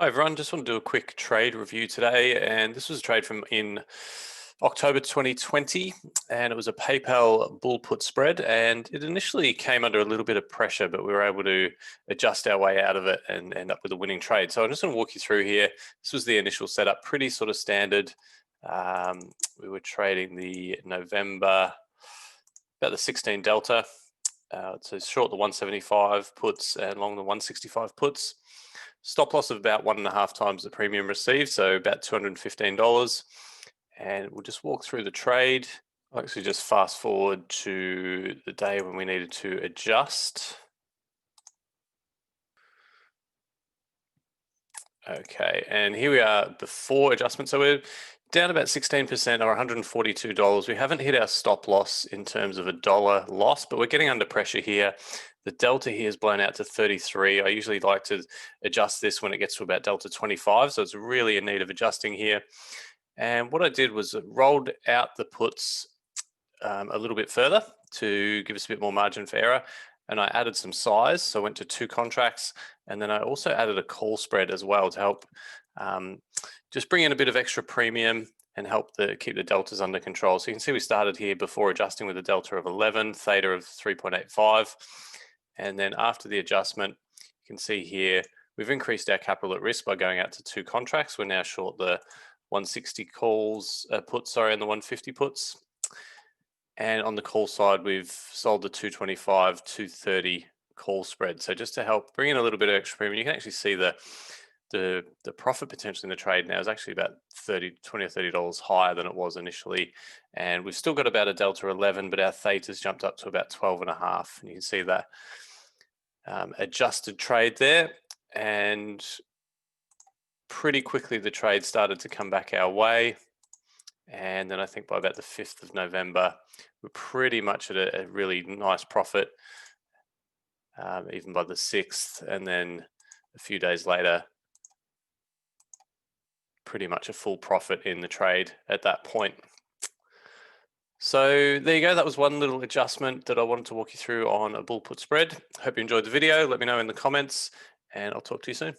Hi everyone, just want to do a quick trade review today, and this was a trade from in October 2020, and it was a PayPal bull put spread, and it initially came under a little bit of pressure, but we were able to adjust our way out of it and end up with a winning trade. So I'm just going to walk you through here. This was the initial setup, pretty sort of standard. We were trading the November, about the 16 delta. So short the 175 puts and long the 165 puts. Stop loss of about 1.5 times the premium received, so about $215. And we'll just walk through the trade. I'll actually just fast forward to the day when we needed to adjust. Okay, and here we are before adjustment. So we're down about 16% or $142. We haven't hit our stop loss in terms of a dollar loss, but we're getting under pressure here. The delta here is blown out to 33. I usually like to adjust this when it gets to about delta 25, so it's really in need of adjusting here. And what I did was rolled out the puts a little bit further to give us a bit more margin for error. And I added some size, so I went to 2 contracts, and then I also added a call spread as well to help just bring in a bit of extra premium and help keep the deltas under control. So you can see we started here before adjusting with a delta of 11, theta of 3.85. And then after the adjustment, you can see here, we've increased our capital at risk by going out to 2 contracts. We're now short the 160 puts, and the 150 puts. And on the call side, we've sold the 225, 230 call spread. So just to help bring in a little bit of extra premium, you can actually see the profit potential in the trade now is actually about $20 or $30 higher than it was initially. And we've still got about a delta 11, but our theta's jumped up to about 12.5. And you can see that adjusted trade there. And pretty quickly, the trade started to come back our way. And then I think by about the 5th of November, we're pretty much at a really nice profit, even by the 6th. And then a few days later, pretty much a full profit in the trade at that point. So there you go. That was one little adjustment that I wanted to walk you through on a bull put spread. Hope you enjoyed the video. Let me know in the comments, and I'll talk to you soon.